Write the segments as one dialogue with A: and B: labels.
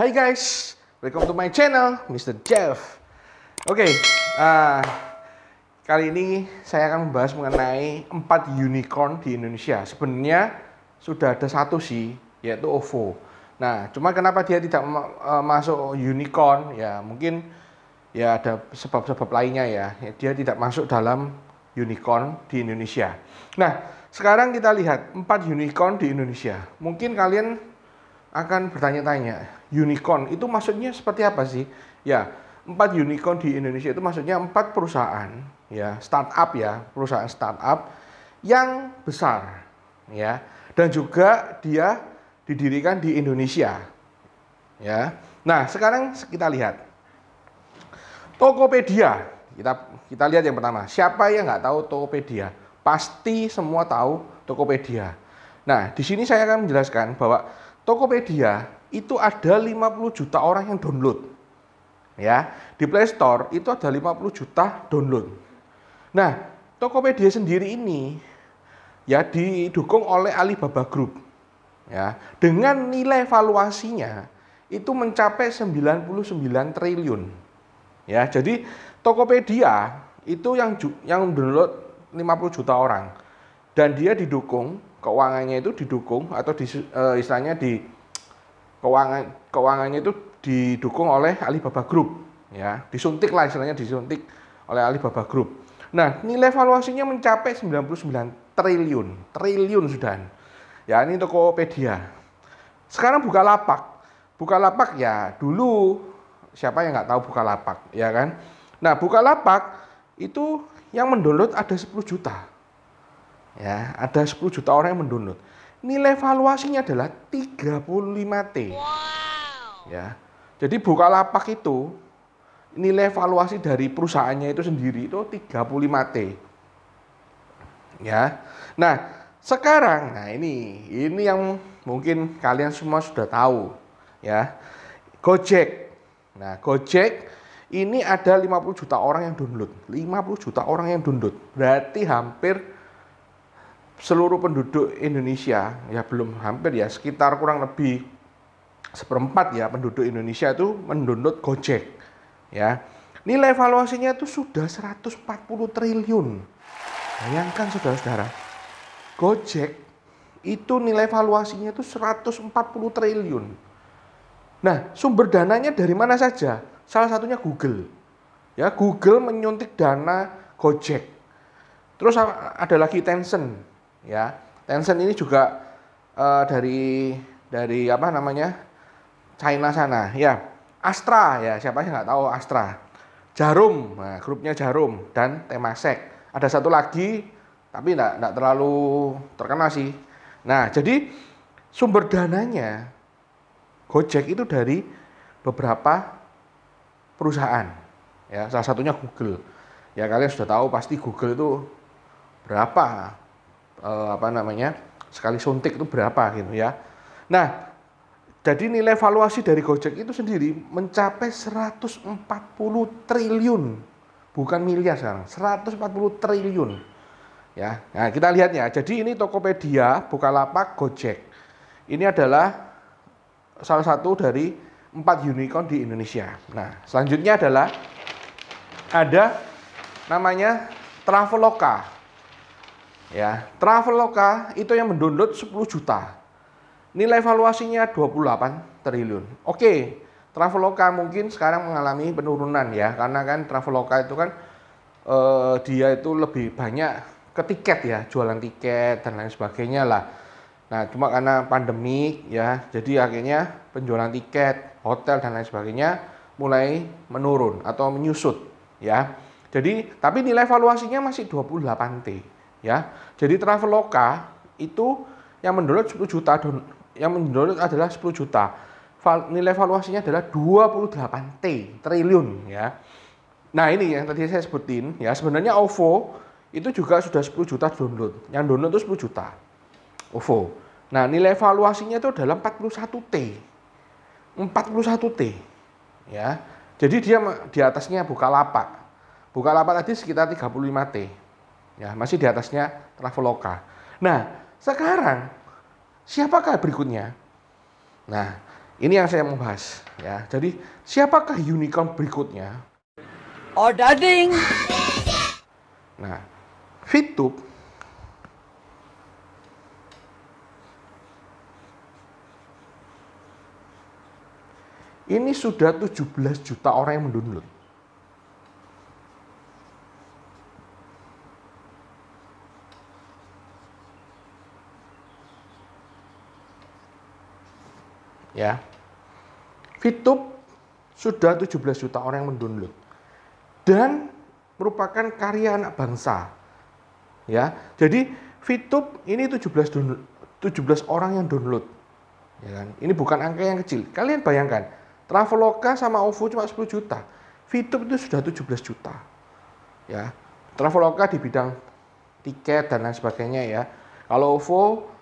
A: Hai guys, welcome to my channel, Mr. Jeff. Oke, kali ini saya akan membahas mengenai 4 unicorn di Indonesia. Sebenarnya sudah ada satu sih, yaitu OVO. Nah, cuma kenapa dia tidak masuk unicorn? Ya mungkin ya ada sebab-sebab lainnya ya. Dia tidak masuk dalam unicorn di Indonesia. Nah, sekarang kita lihat 4 unicorn di Indonesia. Mungkin kalian akan bertanya-tanya, unicorn itu maksudnya seperti apa sih? Ya, 4 unicorn di Indonesia itu maksudnya 4 perusahaan, ya, startup ya, perusahaan startup yang besar, ya, dan juga dia didirikan di Indonesia, ya. Nah, sekarang kita lihat Tokopedia. Kita lihat yang pertama. Siapa yang nggak tahu Tokopedia? Pasti semua tahu Tokopedia. Nah, di sini saya akan menjelaskan bahwa Tokopedia itu ada 50 juta orang yang download. Ya, di Play Store itu ada 50 juta download. Nah, Tokopedia sendiri ini ya didukung oleh Alibaba Group. Ya, dengan nilai valuasinya itu mencapai 99 triliun. Ya, jadi Tokopedia itu yang download 50 juta orang. Dan dia didukung, keuangannya itu didukung atau istilahnya di keuangannya itu didukung oleh Alibaba Group, ya, disuntik lah istilahnya, disuntik oleh Alibaba Group. Nah, nilai valuasinya mencapai 99 triliun sudah. Ya, ini Tokopedia. Sekarang Bukalapak ya dulu siapa yang nggak tahu Bukalapak, ya kan? Nah, Bukalapak itu yang mendownload ada 10 juta. Ya, ada 10 juta orang yang mendownload. Nilai valuasinya adalah 35T. Wow. Ya. Jadi Bukalapak itu nilai valuasi dari perusahaannya itu sendiri itu 35T. Ya. Nah, sekarang ini yang mungkin kalian semua sudah tahu, ya. Gojek. Nah, Gojek ini ada 50 juta orang yang download. 50 juta orang yang download. Berarti hampir seluruh penduduk Indonesia, ya belum hampir ya, sekitar kurang lebih 1/4 ya penduduk Indonesia itu mendownload Gojek. Ya. Nilai valuasinya itu sudah 140 triliun. Bayangkan saudara-saudara, Gojek itu nilai valuasinya itu 140 triliun. Nah, sumber dananya dari mana saja? Salah satunya Google. Ya, Google menyuntik dana Gojek. Terus ada lagi Tencent. Ya, Tencent ini juga dari apa namanya, China sana. Ya, Astra ya, siapa yang nggak tahu Astra. Jarum, nah, grupnya Jarum dan Temasek. Ada satu lagi, tapi nggak terlalu terkenal sih. Nah, jadi sumber dananya Gojek itu dari beberapa perusahaan. Ya, salah satunya Google. Ya, kalian sudah tahu pasti Google itu berapa sekali suntik itu berapa gitu ya. Nah, jadi nilai valuasi dari Gojek itu sendiri mencapai 140 triliun. Bukan miliar sekarang, 140 triliun. Ya. Nah, kita lihat ya. Jadi ini Tokopedia, Bukalapak, Gojek. Ini adalah salah satu dari 4 unicorn di Indonesia. Nah, selanjutnya adalah ada namanya Traveloka. Ya, Traveloka itu yang mendownload 10 juta. Nilai valuasinya 28 triliun. Oke, Traveloka mungkin sekarang mengalami penurunan ya, karena kan Traveloka itu kan dia itu lebih banyak ke tiket ya, jualan tiket dan lain sebagainya lah. Nah, cuma karena pandemi ya, jadi akhirnya penjualan tiket, hotel dan lain sebagainya mulai menurun atau menyusut ya. Jadi, tapi nilai valuasinya masih 28T. Ya, jadi Traveloka itu yang mendownload 10 juta, yang mendownload adalah 10 juta. Nilai valuasinya adalah 28 triliun ya. Nah, ini yang tadi saya sebutin ya, sebenarnya OVO itu juga sudah 10 juta download. Yang download itu 10 juta. OVO. Nah, nilai valuasinya itu adalah 41T. 41T. Ya. Jadi dia di atasnya Bukalapak. Bukalapak tadi sekitar 35T. Ya, masih di atasnya Traveloka. Nah, sekarang siapakah berikutnya? Nah, Ini yang saya mau bahas ya. Jadi siapakah unicorn berikutnya?
B: Oh dading.
A: Nah, Fitup ini sudah 17 juta orang yang mendownload. Ya. Fitup sudah 17 juta orang yang mendownload. Dan merupakan karya anak bangsa. Ya. Jadi Fitup ini 17 orang yang download. Ya kan? Ini bukan angka yang kecil. Kalian bayangkan, Traveloka sama OVO cuma 10 juta. Fitup itu sudah 17 juta. Ya. Traveloka di bidang tiket dan lain sebagainya ya. Kalau OVO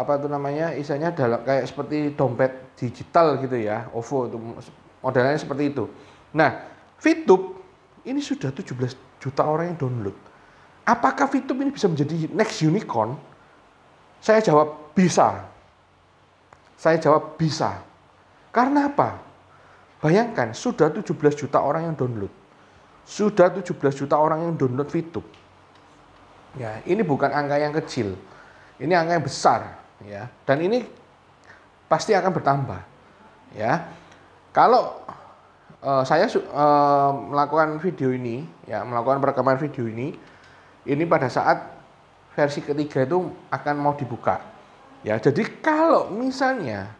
A: apa itu namanya, istilahnya dalam kayak seperti dompet digital gitu ya. OVO itu modelnya seperti itu. Nah, Fitup ini sudah 17 juta orang yang download. Apakah Fitup ini bisa menjadi next unicorn? Saya jawab bisa. Saya jawab bisa. Karena apa? Bayangkan, sudah 17 juta orang yang download. Sudah 17 juta orang yang download Fitup. Ya, ini bukan angka yang kecil. Ini angka yang besar, ya. Dan ini pasti akan bertambah, ya. Kalau saya melakukan video ini, ya, melakukan perekaman video ini pada saat versi ketiga itu akan mau dibuka, ya. Jadi kalau misalnya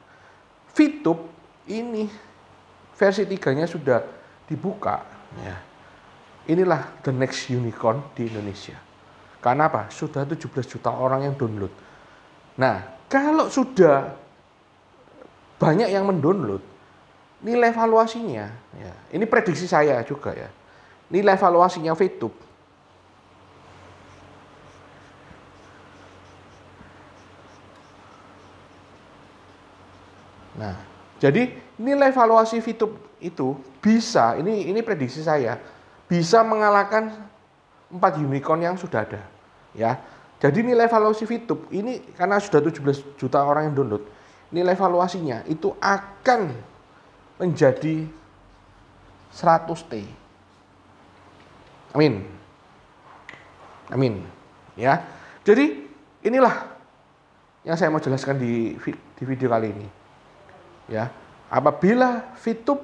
A: Fitup ini versi 3-nya sudah dibuka, ya, inilah the next unicorn di Indonesia. Karena apa? Sudah 17 juta orang yang download. Nah, kalau sudah banyak yang mendownload, nilai valuasinya, ya, ini prediksi saya juga ya, nilai valuasinya Fitup nah, jadi nilai valuasi Fitup itu bisa, ini prediksi saya, bisa mengalahkan 4 unicorn yang sudah ada. Ya, jadi nilai valuasi Fitup ini karena sudah 17 juta orang yang download, nilai valuasinya itu akan menjadi 100T. Amin. Amin. Ya. Jadi inilah yang saya mau jelaskan di video kali ini. Ya. Apabila Fitup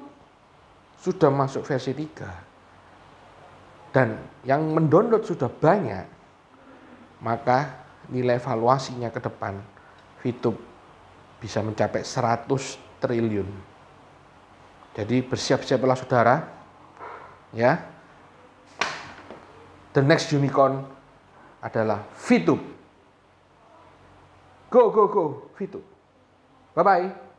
A: sudah masuk versi 3 dan yang mendownload sudah banyak, maka nilai valuasinya ke depan Fitup bisa mencapai 100 triliun. Jadi bersiap-siaplah saudara, ya. The next unicorn adalah Fitup. Go Fitup. Bye bye.